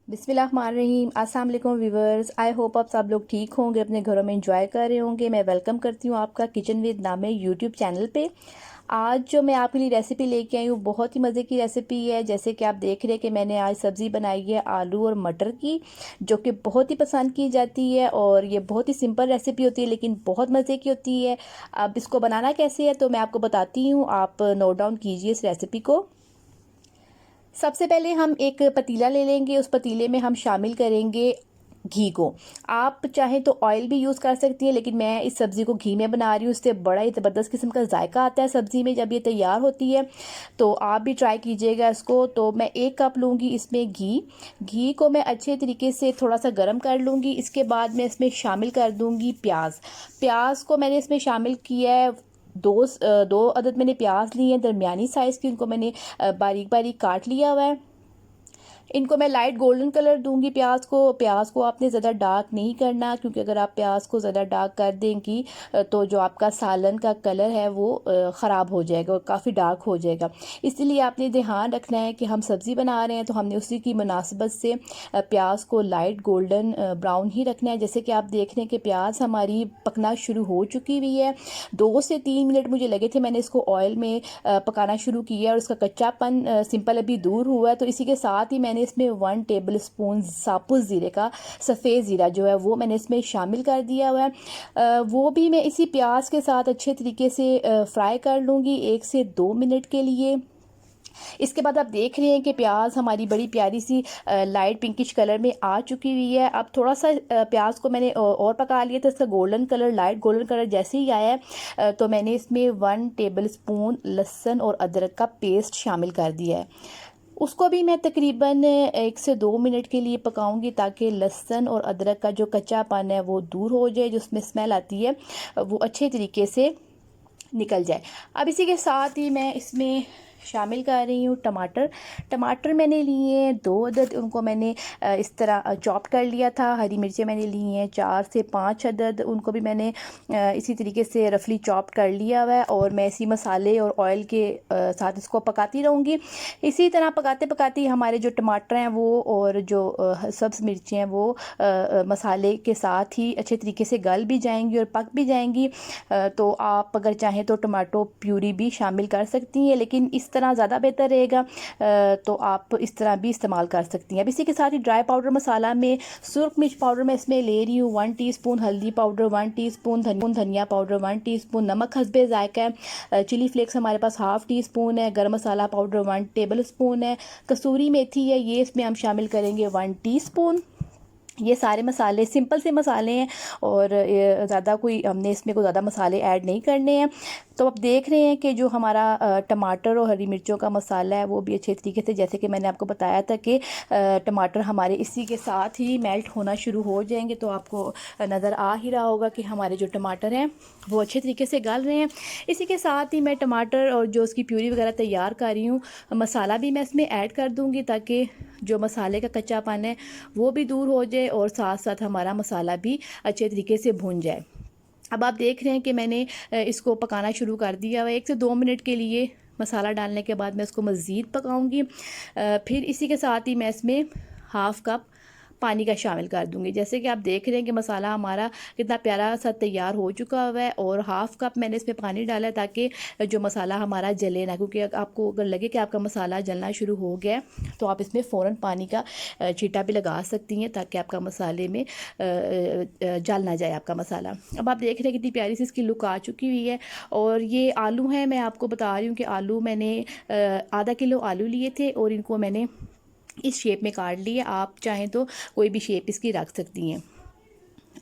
बिस्मिल्लाहिर्रहमानिर्रहीम। अस्सलाम वालेकुम व्यूवर्स। आई होप आप सब लोग ठीक होंगे, अपने घरों में एंजॉय कर रहे होंगे। मैं वेलकम करती हूँ आपका kitchen with name YouTube channel पे। आज जो मैं आपके लिए रेसिपी लेके आई हूँ बहुत ही मज़े की रेसिपी है। जैसे कि आप देख रहे हैं कि मैंने आज सब्ज़ी बनाई है आलू और मटर की, जो कि बहुत ही पसंद की जाती है। और ये बहुत ही सिंपल रेसिपी होती है लेकिन बहुत मज़े की होती है। अब इसको बनाना कैसे है तो मैं आपको बताती हूँ, आप नोट डाउन कीजिए इस रेसिपी को। सबसे पहले हम एक पतीला ले लेंगे, उस पतीले में हम शामिल करेंगे घी को। आप चाहें तो ऑयल भी यूज़ कर सकती हैं, लेकिन मैं इस सब्ज़ी को घी में बना रही हूँ, इससे बड़ा ही ज़बरदस्त किस्म का जायका आता है सब्ज़ी में जब ये तैयार होती है। तो आप भी ट्राई कीजिएगा इसको। तो मैं 1 कप लूँगी इसमें घी। घी को मैं अच्छे तरीके से थोड़ा सा गर्म कर लूँगी। इसके बाद मैं इसमें शामिल कर दूँगी प्याज। प्याज को मैंने इसमें शामिल किया है, दो अदद मैंने प्याज लिए हैं दरमियानी साइज़ की, उनको मैंने बारीक बारीक काट लिया हुआ है। इनको मैं लाइट गोल्डन कलर दूंगी प्याज को। प्याज को आपने ज़्यादा डार्क नहीं करना, क्योंकि अगर आप प्याज को ज़्यादा डार्क कर देंगी तो जो आपका सालन का कलर है वो ख़राब हो जाएगा और काफ़ी डार्क हो जाएगा। इसलिए आपने ध्यान रखना है कि हम सब्ज़ी बना रहे हैं तो हमने उसी की मुनासिबत से प्याज को लाइट गोल्डन ब्राउन ही रखना है। जैसे कि आप देख रहे हैं कि प्याज हमारी पकना शुरू हो चुकी हुई है। 2 से 3 मिनट मुझे लगे थे, मैंने इसको ऑयल में पकाना शुरू किया और उसका कच्चापन सिंपल अभी दूर हुआ है। तो इसी के साथ ही मैंने इसमें 1 टेबल स्पून साबुत ज़ीरे का, सफ़ेद ज़ीरा जो है वो मैंने इसमें शामिल कर दिया हुआ है। वो भी मैं इसी प्याज के साथ अच्छे तरीके से फ्राई कर लूँगी 1 से 2 मिनट के लिए। इसके बाद आप देख रहे हैं कि प्याज हमारी बड़ी प्यारी सी लाइट पिंकिश कलर में आ चुकी हुई है। अब थोड़ा सा प्याज को मैंने और पका लिया, तो इसका golden colour, light golden colour जैसे ही आया है तो मैंने इसमें 1 टेबल स्पून लहसुन और अदरक का पेस्ट शामिल कर दिया है। उसको भी मैं तकरीबन 1 से 2 मिनट के लिए पकाऊंगी, ताकि लहसुन और अदरक का जो कच्चापन है वो दूर हो जाए, जो उसमें स्मेल आती है वो अच्छे तरीके से निकल जाए। अब इसी के साथ ही मैं इसमें शामिल कर रही हूँ टमाटर। टमाटर मैंने लिए हैं 2 अदद, उनको मैंने इस तरह चॉप कर लिया था। हरी मिर्चें मैंने ली हैं 4 से 5 अदद, उनको भी मैंने इसी तरीके से रफली चॉप कर लिया हुआ है। और मैं इसी मसाले और ऑयल के साथ इसको पकाती रहूँगी। इसी तरह पकाते पकाते हमारे जो टमाटर हैं वो और जो सब्ज़ मिर्चें हैं वो मसाले के साथ ही अच्छे तरीके से गल भी जाएंगी और पक भी जाएंगी। तो आप अगर चाहें तो टमाटो प्यूरी भी शामिल कर सकती हैं, लेकिन इस तरह ज़्यादा बेहतर रहेगा। तो आप इस तरह भी इस्तेमाल कर सकती हैं। अब इसी के साथ ही ड्राई पाउडर मसाला में सुरख मिर्च पाउडर मैं इसमें ले रही हूँ 1 टीस्पून, हल्दी पाउडर 1 टीस्पून, धनिया पाउडर 1 टीस्पून, नमक हस्बे जायका है, चिली फ्लेक्स हमारे पास हाफ़ टी स्पून है, गर्म मसाला पाउडर 1 टेबल स्पून है, कसूरी मेथी है ये इसमें हम शामिल करेंगे 1 टीस्पून। ये सारे मसाले सिंपल से मसाले हैं और ज़्यादा कोई हमने इसमें कोई ज़्यादा मसाले ऐड नहीं करने हैं। तो आप देख रहे हैं कि जो हमारा टमाटर और हरी मिर्चों का मसाला है वो भी अच्छे तरीके से, जैसे कि मैंने आपको बताया था कि टमाटर हमारे इसी के साथ ही मेल्ट होना शुरू हो जाएंगे। तो आपको नज़र आ ही रहा होगा कि हमारे जो टमाटर हैं वो अच्छे तरीके से गल रहे हैं। इसी के साथ ही मैं टमाटर और जो उसकी प्यूरी वगैरह तैयार कर रही हूँ, मसाला भी मैं इसमें ऐड कर दूँगी, ताकि जो मसाले का कच्चापन है वो भी दूर हो जाए और साथ साथ हमारा मसाला भी अच्छे तरीके से भून जाए। अब आप देख रहे हैं कि मैंने इसको पकाना शुरू कर दिया हुआ है। 1 से 2 मिनट के लिए मसाला डालने के बाद मैं इसको मज़ीद पकाऊंगी। फिर इसी के साथ ही मैं इसमें हाफ़ कप पानी का शामिल कर दूंगी। जैसे कि आप देख रहे हैं कि मसाला हमारा कितना प्यारा सा तैयार हो चुका हुआ है और हाफ़ कप मैंने इसमें पानी डाला है, ताकि जो मसाला हमारा जले ना। क्योंकि आपको अगर लगे कि आपका मसाला जलना शुरू हो गया तो आप इसमें फ़ौरन पानी का छींटा भी लगा सकती हैं, ताकि आपका मसाले में जल ना जाए आपका मसाला। अब आप देख रहे हैं कितनी प्यारी सी इसकी लुक आ चुकी हुई है। और ये आलू हैं, मैं आपको बता रही हूँ कि आलू मैंने आधा किलो आलू लिए थे और इनको मैंने इस शेप में काट लिया। आप चाहें तो कोई भी शेप इसकी रख सकती हैं।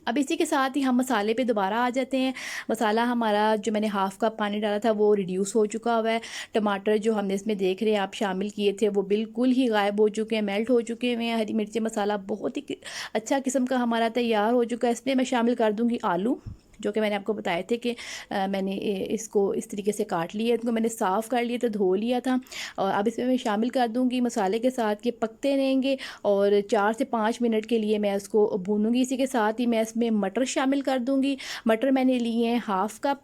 अब इसी के साथ ही हम मसाले पे दोबारा आ जाते हैं। मसाला हमारा जो मैंने हाफ़ कप पानी डाला था वो रिड्यूस हो चुका हुआ है। टमाटर जो हमने इसमें देख रहे हैं आप शामिल किए थे वो बिल्कुल ही गायब हो चुके हैं, मेल्ट हो चुके हुए हैं। हरी मिर्ची मसाला बहुत ही अच्छा किस्म का हमारा तैयार हो चुका है। इसमें मैं शामिल कर दूँगी आलू, जो कि मैंने आपको बताए थे कि मैंने इसको इस तरीके से काट लिया, इनको मैंने साफ़ कर लिया था, धो लिया था। और अब इसमें मैं शामिल कर दूँगी मसाले के साथ, कि पकते रहेंगे और 4 से 5 मिनट के लिए मैं इसको भूनूँगी। इसी के साथ ही मैं इसमें मटर शामिल कर दूँगी। मटर मैंने लिए हैं हाफ़ कप।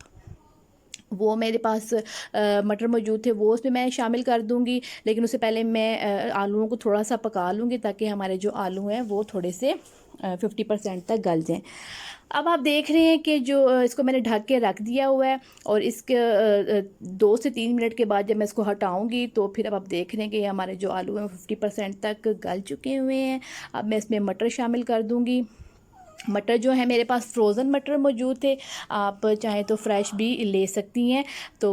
वो मेरे पास मटर मौजूद थे, वो उसमें मैं शामिल कर दूँगी। लेकिन उससे पहले मैं आलूओं को थोड़ा सा पका लूँगी ताकि हमारे जो आलू हैं वो थोड़े से 50% तक गल जाएँ। अब आप देख रहे हैं कि जो इसको मैंने ढक के रख दिया हुआ है, और इसके 2 से 3 मिनट के बाद जब मैं इसको हटाऊँगी तो फिर अब आप देख रहे हैं कि हमारे जो आलू हैं वो 50% तक गल चुके हुए हैं। अब मैं इसमें मटर शामिल कर दूँगी। मटर जो है मेरे पास फ्रोज़न मटर मौजूद थे, आप चाहें तो फ्रेश भी ले सकती हैं। तो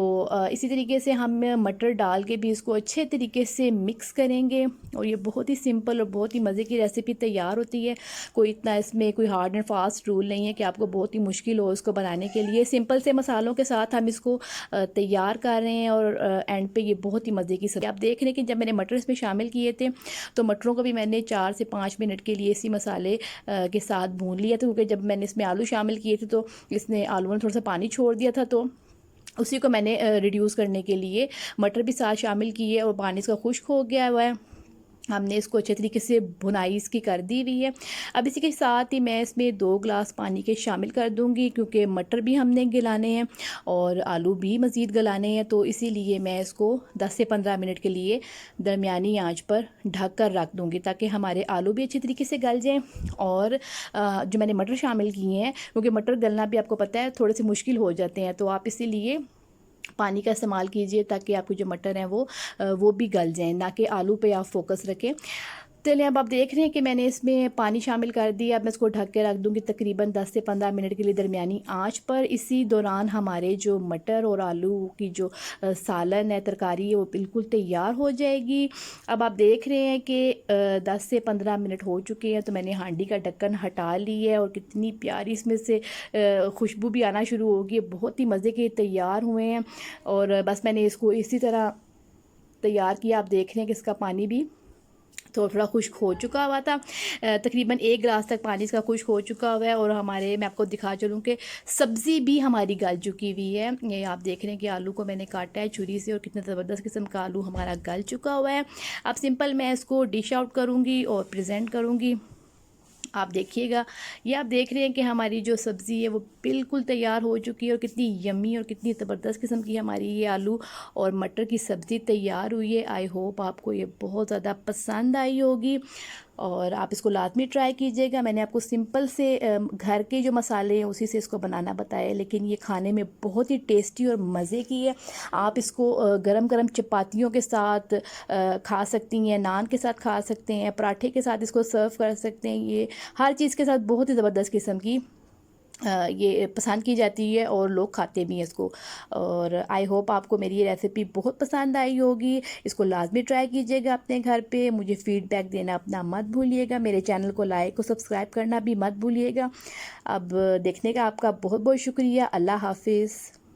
इसी तरीके से हम मटर डाल के भी इसको अच्छे तरीके से मिक्स करेंगे, और ये बहुत ही सिंपल और बहुत ही मज़े की रेसिपी तैयार होती है। कोई इतना इसमें कोई हार्ड एंड फास्ट रूल नहीं है कि आपको बहुत ही मुश्किल हो इसको बनाने के लिए। सिंपल से मसालों के साथ हम इसको तैयार कर रहे हैं, और एंड पे ये बहुत ही मज़े की सब्ज़ी। आप देख रहे हैं कि जब मैंने मटर इसमें शामिल किए थे तो मटरों को भी मैंने 4 से 5 मिनट के लिए इसी मसाले के साथ भून लिया था, क्योंकि जब मैंने इसमें आलू शामिल किए थे तो इसने आलू ने थोड़ा सा पानी छोड़ दिया था, तो उसी को मैंने रिड्यूस करने के लिए मटर भी साथ शामिल किए, और पानी इसका खुश्क हो गया हुआ है। हमने इसको अच्छे तरीके से भुनाई इसकी कर दी हुई है। अब इसी के साथ ही मैं इसमें 2 ग्लास पानी के शामिल कर दूंगी, क्योंकि मटर भी हमने गलाने हैं और आलू भी मज़ीद गलाने हैं, तो इसीलिए मैं इसको 10 से 15 मिनट के लिए दरमियानी आंच पर ढक कर रख दूंगी, ताकि हमारे आलू भी अच्छी तरीके से गल जाएँ। और जो मैंने मटर शामिल किए हैं, क्योंकि मटर गलना भी आपको पता है थोड़े से मुश्किल हो जाते हैं, तो आप इसीलिए पानी का इस्तेमाल कीजिए ताकि आपके जो मटर हैं वो भी गल जाएँ, ना कि आलू पे आप फोकस रखें। चलिए, अब आप देख रहे हैं कि मैंने इसमें पानी शामिल कर दिया। अब मैं इसको ढक के रख दूँगी तकरीबन 10 से 15 मिनट के लिए दरमियानी आंच पर। इसी दौरान हमारे जो मटर और आलू की जो सालन है, तरकारी है, वो बिल्कुल तैयार हो जाएगी। अब आप देख रहे हैं कि 10 से 15 मिनट हो चुके हैं, तो मैंने हांडी का ढक्कन हटा ली है, और कितनी प्यारी इसमें से खुशबू भी आना शुरू होगी। बहुत ही मज़े के तैयार हुए हैं, और बस मैंने इसको इसी तरह तैयार किया। आप देख रहे हैं कि इसका पानी भी तो थोड़ा खुश्क हो चुका हुआ था। तकरीबन 1 गिलास तक पानी इसका खुश्क हो चुका हुआ है, और मैं आपको दिखा चलूँ कि सब्ज़ी भी हमारी गल चुकी हुई है। ये आप देख रहे हैं कि आलू को मैंने काटा है छुरी से, और कितना ज़बरदस्त किस्म का आलू हमारा गल चुका हुआ है। अब सिंपल मैं इसको डिश आउट करूँगी और प्रेजेंट करूँगी। आप देखिएगा, ये आप देख रहे हैं कि हमारी जो सब्ज़ी है वो बिल्कुल तैयार हो चुकी है, और कितनी यम्मी और कितनी ज़बरदस्त किस्म की हमारी ये आलू और मटर की सब्ज़ी तैयार हुई है। आई होप आपको ये बहुत ज़्यादा पसंद आई होगी, और आप इसको लाजमी ट्राई कीजिएगा। मैंने आपको सिंपल से घर के जो मसाले हैं उसी से इसको बनाना बताया, लेकिन ये खाने में बहुत ही टेस्टी और मज़े की है। आप इसको गरम गरम चपातियों के साथ खा सकती हैं, नान के साथ खा सकते हैं, पराठे के साथ इसको सर्व कर सकते हैं। ये हर चीज़ के साथ बहुत ही ज़बरदस्त किस्म की ये पसंद की जाती है, और लोग खाते भी हैं इसको। और आई होप आपको मेरी ये रेसिपी बहुत पसंद आई होगी। इसको लाजमी ट्राई कीजिएगा अपने घर पे। मुझे फ़ीडबैक देना अपना मत भूलिएगा। मेरे चैनल को लाइक और सब्सक्राइब करना भी मत भूलिएगा। अब देखने का आपका बहुत बहुत शुक्रिया। अल्लाह हाफिज़।